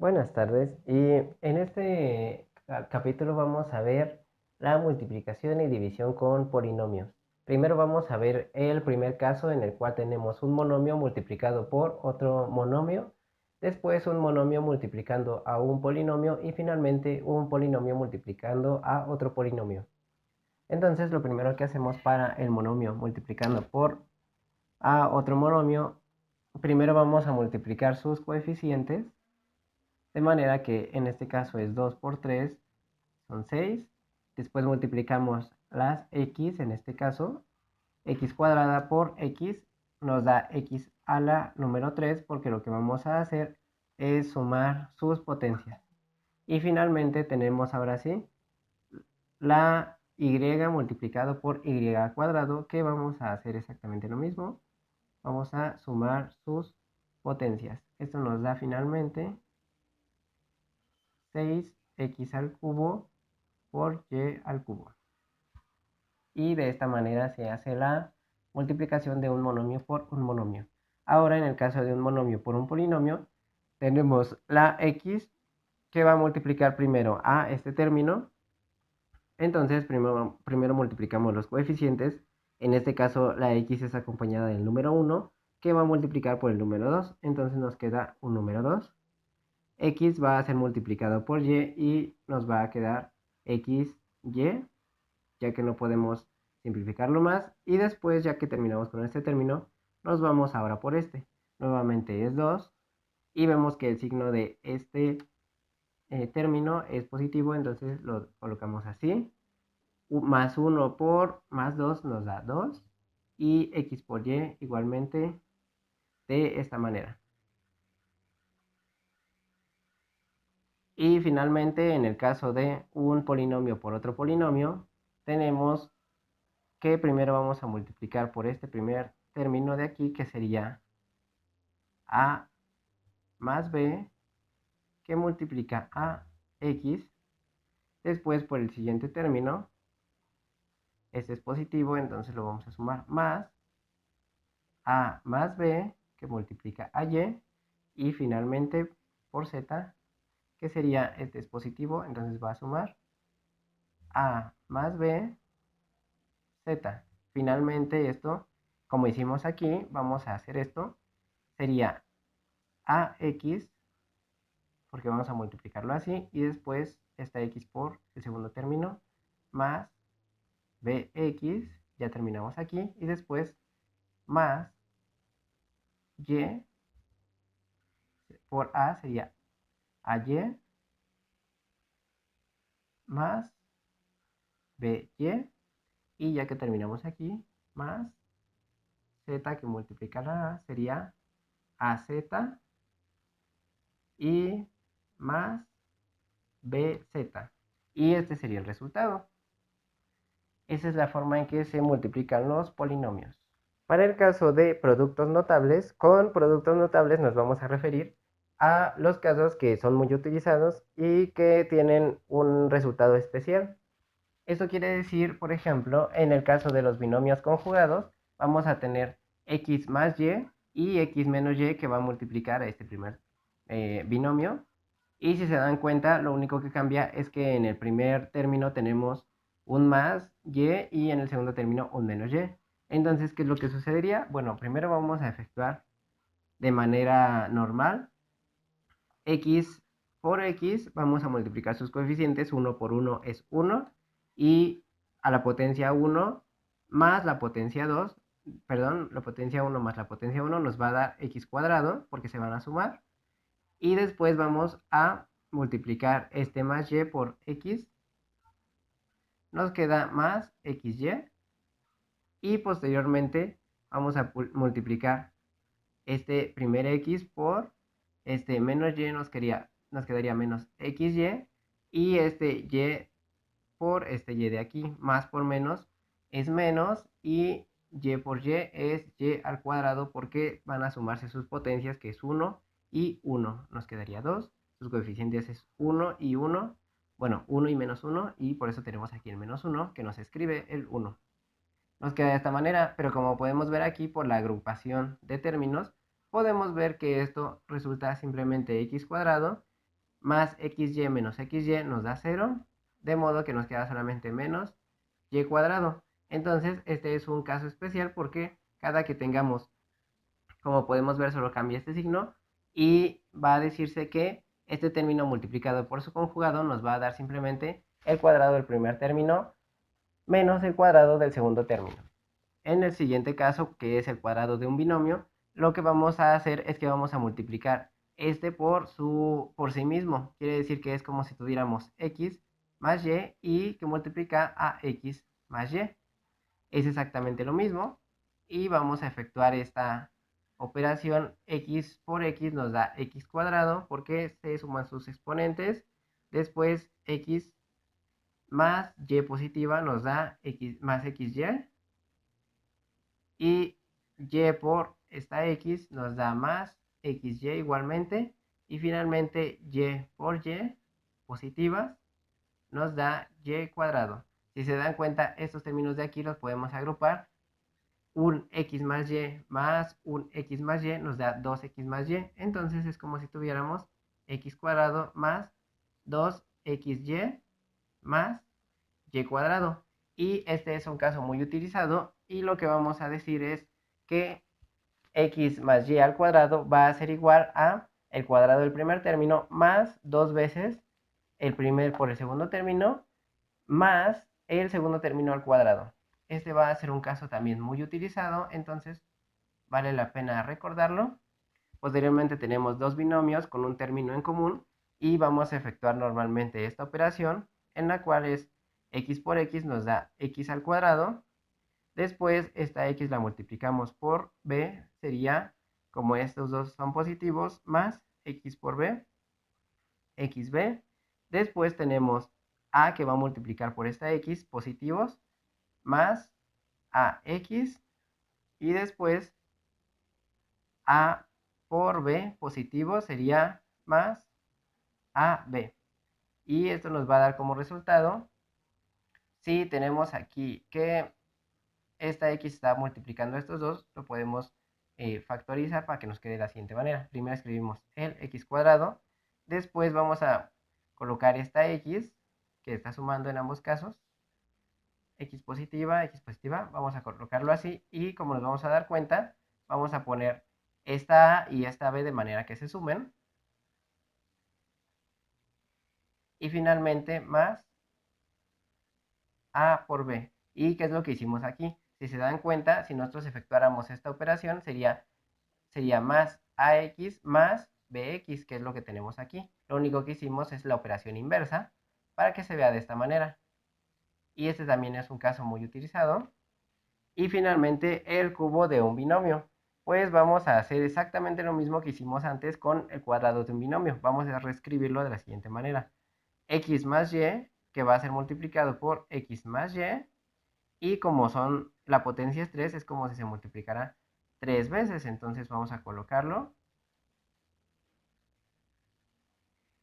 Buenas tardes, y en este capítulo vamos a ver la multiplicación y división con polinomios. Primero vamos a ver el primer caso en el cual tenemos un monomio multiplicado por otro monomio, después un monomio multiplicando a un polinomio y finalmente un polinomio multiplicando a otro polinomio. Entonces lo primero que hacemos para el monomio multiplicando por a otro monomio, primero vamos a multiplicar sus coeficientes. De manera que en este caso es 2 por 3, son 6. Después multiplicamos las x, en este caso, x cuadrada por x nos da x a la número 3, porque lo que vamos a hacer es sumar sus potencias. Y finalmente tenemos ahora sí la y multiplicado por y cuadrado, que vamos a hacer exactamente lo mismo. Vamos a sumar sus potencias. Esto nos da finalmente 6x al cubo por y al cubo. Y de esta manera se hace la multiplicación de un monomio por un monomio. Ahora, en el caso de un monomio por un polinomio, tenemos la x que va a multiplicar primero a este término. Entonces, primero multiplicamos los coeficientes. En este caso, la x es acompañada del número 1, que va a multiplicar por el número 2. Entonces nos queda un número 2. X va a ser multiplicado por y nos va a quedar xy, ya que no podemos simplificarlo más. Y después, ya que terminamos con este término, nos vamos ahora por este. Nuevamente es 2 y vemos que el signo de este término es positivo, entonces lo colocamos así. Más 1 por más 2 nos da 2 y x por y igualmente de esta manera. Y finalmente, en el caso de un polinomio por otro polinomio, tenemos que primero vamos a multiplicar por este primer término de aquí, que sería a más b, que multiplica a x. Después, por el siguiente término, este es positivo, entonces lo vamos a sumar, más a más b, que multiplica a y. Y finalmente, por z, que sería, este es positivo, entonces va a sumar a más b, z. Finalmente esto, como hicimos aquí, vamos a hacer esto. Sería ax, porque vamos a multiplicarlo así, y después esta x por el segundo término, más bx, ya terminamos aquí, y después más y por a sería ay más by, y ya que terminamos aquí, más z, que multiplica la a, sería az y más bz. Y este sería el resultado. Esa es la forma en que se multiplican los polinomios. Para el caso de productos notables, con productos notables nos vamos a referir a los casos que son muy utilizados y que tienen un resultado especial. Eso quiere decir, por ejemplo, en el caso de los binomios conjugados, vamos a tener x más y x menos y, que va a multiplicar a este primer binomio. Y si se dan cuenta, lo único que cambia es que en el primer término tenemos un más y en el segundo término un menos y. Entonces, ¿qué es lo que sucedería? Bueno, primero vamos a efectuar de manera normal x por x, vamos a multiplicar sus coeficientes. 1 por 1 es 1 y a la potencia 1 más la potencia 2, perdón, la potencia 1 más la potencia 1 nos va a dar x cuadrado, porque se van a sumar. Y después vamos a multiplicar este más y por x, nos queda más xy. Y posteriormente vamos a multiplicar este primer x por este menos y, nos quedaría menos xy. Y este y por este y de aquí, más por menos es menos, y y por y es y al cuadrado, porque van a sumarse sus potencias, que es 1 y 1. Nos quedaría 2. Sus coeficientes es 1 y 1. Bueno, 1 y menos 1, y por eso tenemos aquí el menos 1, que nos escribe el 1. Nos queda de esta manera, pero como podemos ver aquí por la agrupación de términos, podemos ver que esto resulta simplemente x cuadrado, más xy menos xy nos da 0, de modo que nos queda solamente menos y cuadrado. Entonces, este es un caso especial porque cada que tengamos, como podemos ver, solo cambia este signo y va a decirse que este término multiplicado por su conjugado nos va a dar simplemente el cuadrado del primer término menos el cuadrado del segundo término. En el siguiente caso, que es el cuadrado de un binomio, lo que vamos a hacer es que vamos a multiplicar este por sí mismo. Quiere decir que es como si tuviéramos x más y que multiplica a x más y. Es exactamente lo mismo y vamos a efectuar esta operación. X por x nos da x cuadrado porque se suman sus exponentes. Después x más y positiva nos da x más xy y y por esta x nos da más xy igualmente y finalmente y por y positivas nos da y cuadrado. Si se dan cuenta, estos términos de aquí los podemos agrupar. Un x más y más un x más y nos da 2x más y. Entonces es como si tuviéramos x cuadrado más 2xy más y cuadrado. Y este es un caso muy utilizado y lo que vamos a decir es que x más y al cuadrado va a ser igual a el cuadrado del primer término más 2 veces el primer por el segundo término más el segundo término al cuadrado. Este va a ser un caso también muy utilizado, entonces vale la pena recordarlo. Posteriormente tenemos dos binomios con un término en común y vamos a efectuar normalmente esta operación en la cual es x por x nos da x al cuadrado. Después esta x la multiplicamos por b, sería, como estos dos son positivos, más x por b, xb. Después tenemos a que va a multiplicar por esta x, positivos, más ax. Y después a por b, positivo, sería más ab. Y esto nos va a dar como resultado, si tenemos aquí que esta x está multiplicando estos dos, lo podemos factorizar para que nos quede de la siguiente manera. Primero escribimos el x cuadrado, después vamos a colocar esta x que está sumando en ambos casos, x positiva, vamos a colocarlo así y como nos vamos a dar cuenta, vamos a poner esta a y esta b de manera que se sumen. Y finalmente más a por b. ¿Y qué es lo que hicimos aquí? Si se dan cuenta, si nosotros efectuáramos esta operación, sería más ax más bx, que es lo que tenemos aquí. Lo único que hicimos es la operación inversa para que se vea de esta manera. Y este también es un caso muy utilizado. Y finalmente el cubo de un binomio. Pues vamos a hacer exactamente lo mismo que hicimos antes con el cuadrado de un binomio. Vamos a reescribirlo de la siguiente manera. X más y, que va a ser multiplicado por x más y. Y como la potencia es 3, es como si se multiplicara 3 veces. Entonces vamos a colocarlo.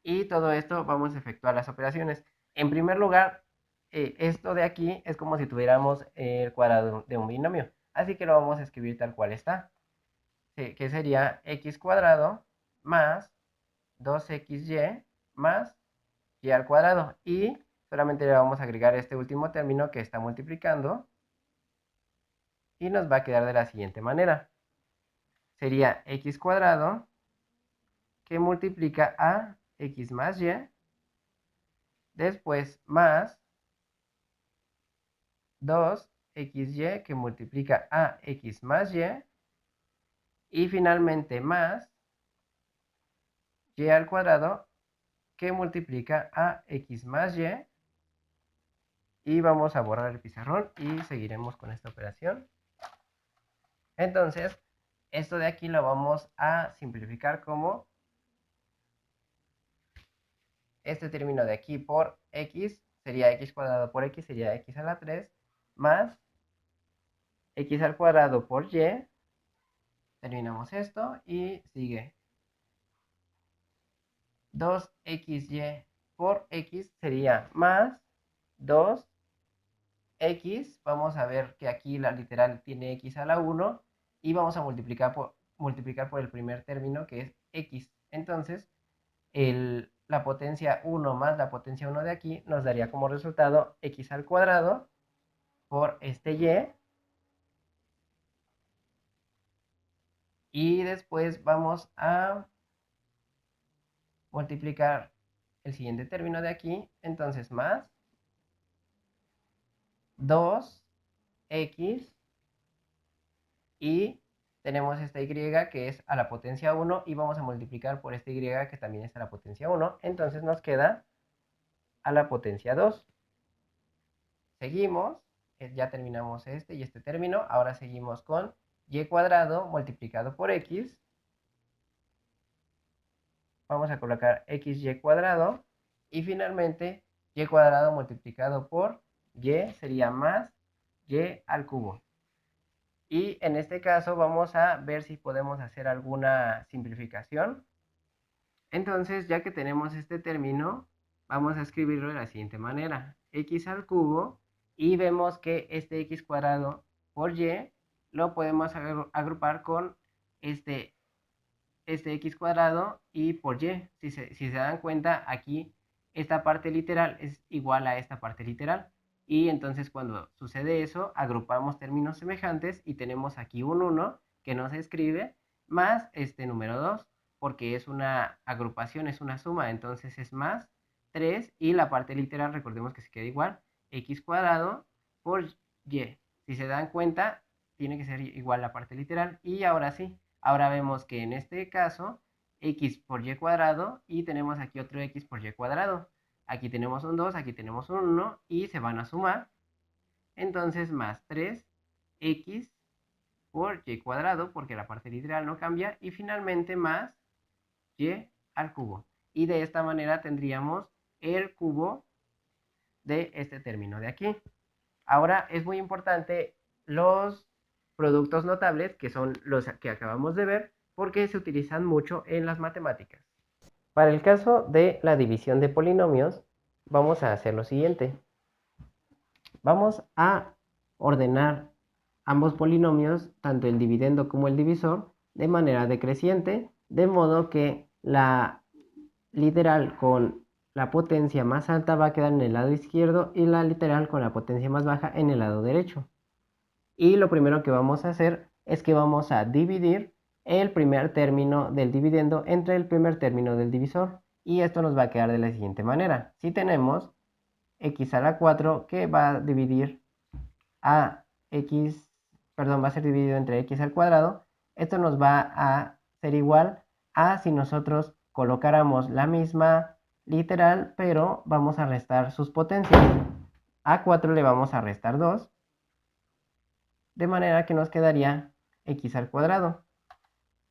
Y todo esto vamos a efectuar las operaciones. En primer lugar, esto de aquí es como si tuviéramos el cuadrado de un binomio. Así que lo vamos a escribir tal cual está. Que sería x cuadrado más 2xy más y al cuadrado. Y solamente le vamos a agregar este último término que está multiplicando. Y nos va a quedar de la siguiente manera. Sería x cuadrado que multiplica a x más y. Después más 2xy que multiplica a x más y. Y finalmente más y al cuadrado que multiplica a x más y. Y vamos a borrar el pizarrón y seguiremos con esta operación. Entonces, esto de aquí lo vamos a simplificar como este término de aquí por x, sería x cuadrado por x, sería x a la 3, más x al cuadrado por y. Terminamos esto y sigue 2xy por x sería más 2x. Vamos a ver que aquí la literal tiene x a la 1 y vamos a multiplicar por el primer término que es x. Entonces, la la potencia 1 más la potencia 1 de aquí nos daría como resultado x al cuadrado por este y. Y después vamos a multiplicar el siguiente término de aquí. Entonces más 2x y tenemos esta y que es a la potencia 1 y vamos a multiplicar por esta y que también es a la potencia 1. Entonces nos queda a la potencia 2. Seguimos, ya terminamos este y este término. Ahora seguimos con y cuadrado multiplicado por x. Vamos a colocar xy cuadrado y finalmente y cuadrado multiplicado por y sería más y al cubo. Y en este caso vamos a ver si podemos hacer alguna simplificación. Entonces, ya que tenemos este término, vamos a escribirlo de la siguiente manera. X al cubo y vemos que este x cuadrado por y lo podemos agrupar con este x cuadrado y por y. Si se dan cuenta, aquí esta parte literal es igual a esta parte literal. Y entonces cuando sucede eso, agrupamos términos semejantes y tenemos aquí un 1 que no se escribe más este número 2 porque es una agrupación, es una suma, entonces es más 3 y la parte literal recordemos que se queda igual, x cuadrado por y. Si se dan cuenta, tiene que ser igual la parte literal y ahora sí. Ahora vemos que en este caso, x por y cuadrado y tenemos aquí otro x por y cuadrado. Aquí tenemos un 2, aquí tenemos un 1 y se van a sumar. Entonces más 3x por y cuadrado, porque la parte literal no cambia. Y finalmente más y al cubo. Y de esta manera tendríamos el cubo de este término de aquí. Ahora es muy importante los productos notables, que son los que acabamos de ver, porque se utilizan mucho en las matemáticas. Para el caso de la división de polinomios, vamos a hacer lo siguiente. Vamos a ordenar ambos polinomios, tanto el dividendo como el divisor, de manera decreciente, de modo que la literal con la potencia más alta va a quedar en el lado izquierdo y la literal con la potencia más baja en el lado derecho. Y lo primero que vamos a hacer es que vamos a dividir el primer término del dividendo entre el primer término del divisor. Y esto nos va a quedar de la siguiente manera. Si tenemos x a la 4 que va a dividir a x, perdón, va a ser dividido entre x al cuadrado, esto nos va a ser igual a si nosotros colocáramos la misma literal, pero vamos a restar sus potencias. A 4 le vamos a restar 2, de manera que nos quedaría x al cuadrado.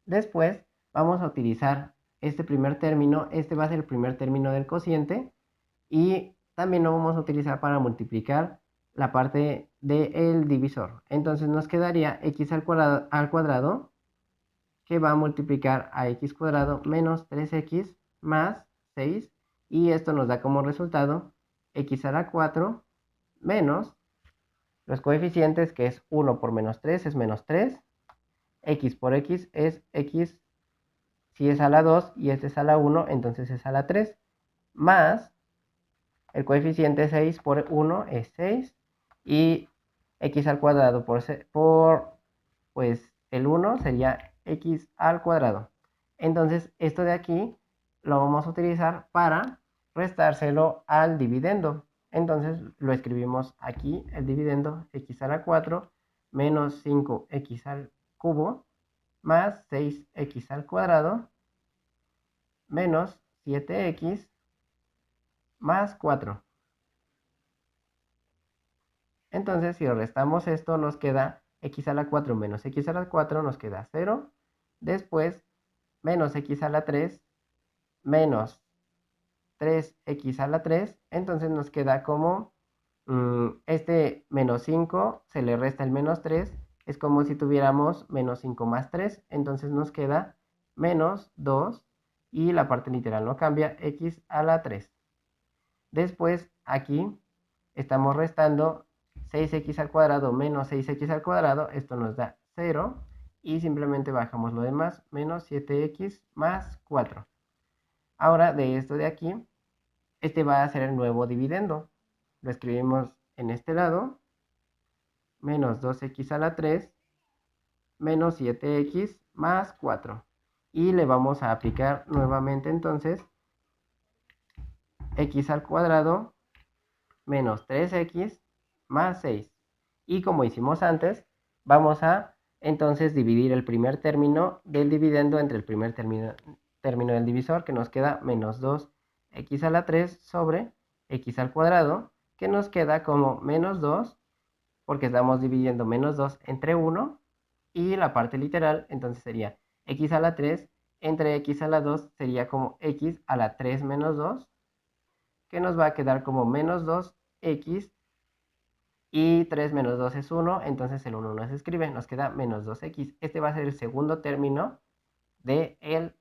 Después vamos a utilizar este primer término, este va a ser el primer término del cociente, y también lo vamos a utilizar para multiplicar la parte del divisor. Entonces nos quedaría x al cuadrado que va a multiplicar a x cuadrado menos 3x más 6. Y esto nos da como resultado x a la 4 menos los coeficientes, que es 1 por menos 3 es menos 3. X por x es x, si es a la 2 y este es a la 1, entonces es a la 3. Más el coeficiente 6 por 1 es 6 y x al cuadrado por pues el 1 sería x al cuadrado. Entonces esto de aquí lo vamos a utilizar para restárselo al dividendo. Entonces lo escribimos aquí, el dividendo x a la 4 menos 5x al cubo más 6x al cuadrado menos 7x más 4. Entonces, si restamos esto, nos queda x a la 4 menos x a la 4, nos queda 0. Después, menos x a la 3 menos 3x a la 3. Entonces nos queda como este menos 5 se le resta el menos 3. Es como si tuviéramos menos 5 más 3. Entonces nos queda menos 2. Y la parte literal no cambia, x a la 3. Después, aquí estamos restando 6x al cuadrado menos 6x al cuadrado. Esto nos da 0. Y simplemente bajamos lo demás, menos 7x más 4. Ahora de esto de aquí, este va a ser el nuevo dividendo. Lo escribimos en este lado, menos 2x a la 3 menos 7x más 4. Y le vamos a aplicar nuevamente entonces x al cuadrado menos 3x más 6. Y como hicimos antes, vamos a entonces dividir el primer término del dividendo entre el primer término del divisor, que nos queda menos 2x a la 3 sobre x al cuadrado, que nos queda como menos 2, porque estamos dividiendo menos 2 entre 1, y la parte literal entonces sería x a la 3 entre x a la 2 sería como x a la 3 menos 2, que nos va a quedar como menos 2x, y 3 menos 2 es 1, entonces el 1 no se escribe, nos queda menos 2x. Este va a ser el segundo término del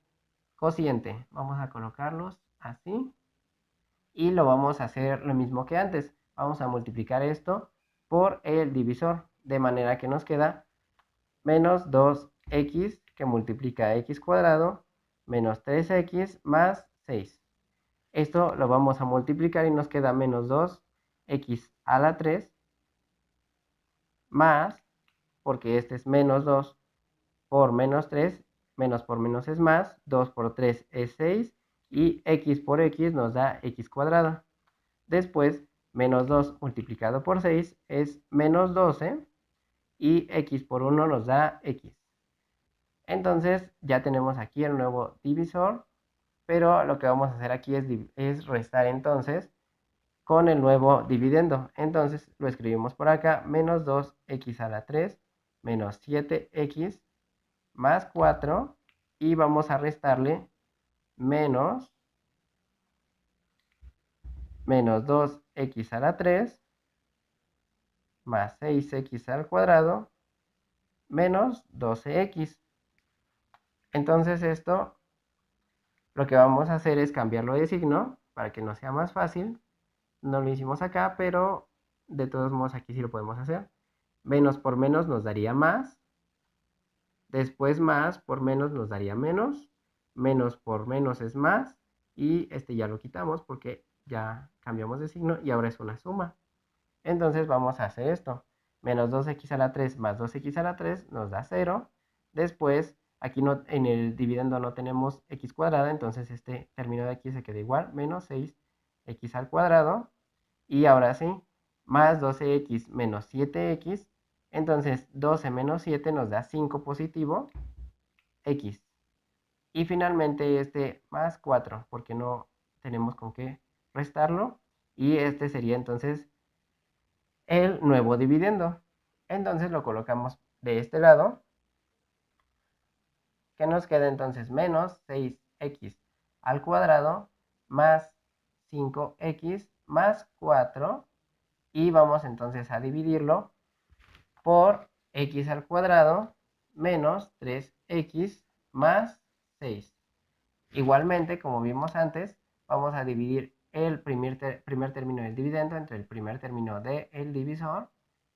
cociente. Vamos a colocarlos así y lo vamos a hacer lo mismo que antes. Vamos a multiplicar esto por el divisor, de manera que nos queda menos 2x que multiplica x cuadrado menos 3x más 6. Esto lo vamos a multiplicar y nos queda menos 2x a la 3 más, porque este es menos 2 por menos 3, menos por menos es más, 2 por 3 es 6 y x por x nos da x cuadrado. Después, menos 2 multiplicado por 6 es menos 12 y x por 1 nos da x. Entonces ya tenemos aquí el nuevo divisor, pero lo que vamos a hacer aquí es restar entonces con el nuevo dividendo. Entonces lo escribimos por acá, menos 2x a la 3 menos 7x más 4, y vamos a restarle menos 2x a la 3 más 6x al cuadrado menos 12x. Entonces esto lo que vamos a hacer es cambiarlo de signo para que nos sea más fácil. No lo hicimos acá, pero de todos modos aquí sí lo podemos hacer. Menos por menos nos daría más. Después más por menos nos daría menos. Menos por menos es más. Y este ya lo quitamos porque ya cambiamos de signo y ahora es una suma. Entonces vamos a hacer esto. Menos 2x a la 3 más 2x a la 3 nos da 0. Después, aquí no, en el dividendo no tenemos x cuadrada, entonces este término de aquí se queda igual. Menos 6x al cuadrado. Y ahora sí, más 12x menos 7x. Entonces 12 menos 7 nos da 5 positivo, x. Y finalmente este más 4, porque no tenemos con qué restarlo. Y este sería entonces el nuevo dividendo. Entonces lo colocamos de este lado, que nos queda entonces menos 6x al cuadrado más 5x más 4. Y vamos entonces a dividirlo por x al cuadrado menos 3x más 6. Igualmente, como vimos antes, vamos a dividir el primer término del dividendo entre el primer término del divisor,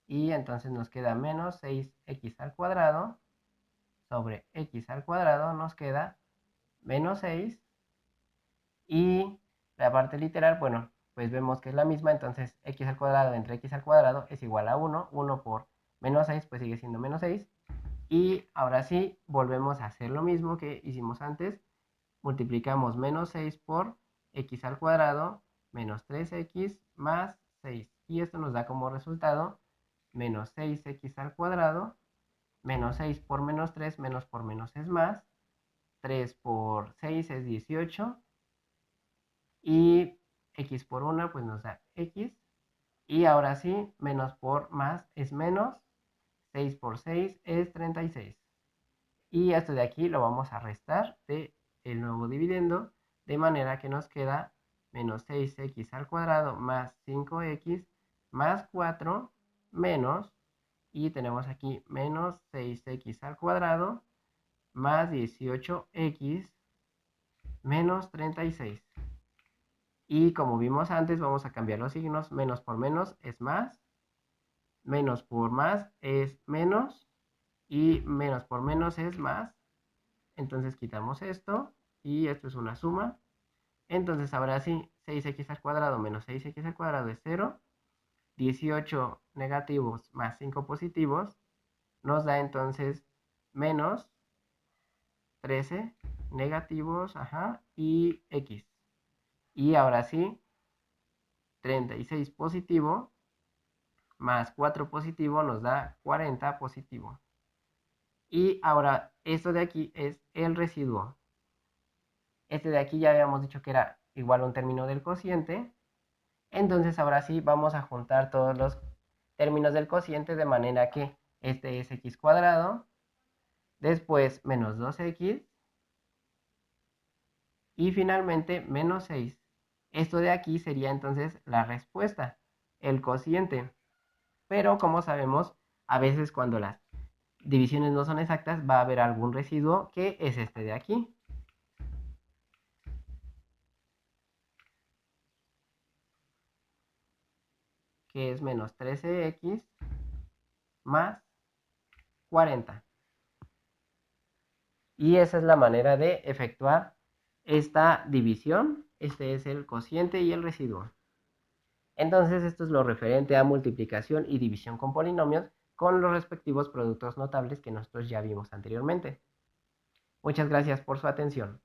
y entonces nos queda menos 6x al cuadrado sobre x al cuadrado nos queda menos 6, y la parte literal, bueno, pues vemos que es la misma, entonces x al cuadrado entre x al cuadrado es igual a 1, 1 por menos 6 pues sigue siendo menos 6, y ahora sí volvemos a hacer lo mismo que hicimos antes. Multiplicamos menos 6 por x al cuadrado menos 3x más 6. Y esto nos da como resultado menos 6x al cuadrado menos 6 por menos 3, menos por menos es más. 3 por 6 es 18. Y x por 1 pues nos da x. Y ahora sí, menos por más es menos. 6 por 6 es 36. Y esto de aquí lo vamos a restar de el nuevo dividendo, de manera que nos queda menos 6x al cuadrado más 5x más 4 menos, y tenemos aquí menos 6x al cuadrado más 18x menos 36. Y como vimos antes, vamos a cambiar los signos. Menos por menos es más, menos por más es menos, y menos por menos es más. Entonces quitamos esto y esto es una suma. Entonces ahora sí, 6x al cuadrado menos 6x al cuadrado es 0. 18 negativos más 5 positivos nos da entonces menos 13 negativos, ajá, y x. Y ahora sí, 36 positivo más 4 positivo nos da 40 positivo. Y ahora esto de aquí es el residuo. Este de aquí ya habíamos dicho que era igual a un término del cociente. Entonces ahora sí vamos a juntar todos los términos del cociente de manera que este es x cuadrado, después menos 2x y finalmente menos 6. Esto de aquí sería entonces la respuesta, el cociente. Pero como sabemos, a veces cuando las divisiones no son exactas va a haber algún residuo que es este de aquí. Que es menos 13x más 40. Y esa es la manera de efectuar esta división. Este es el cociente y el residuo. Entonces esto es lo referente a multiplicación y división con polinomios con los respectivos productos notables que nosotros ya vimos anteriormente. Muchas gracias por su atención.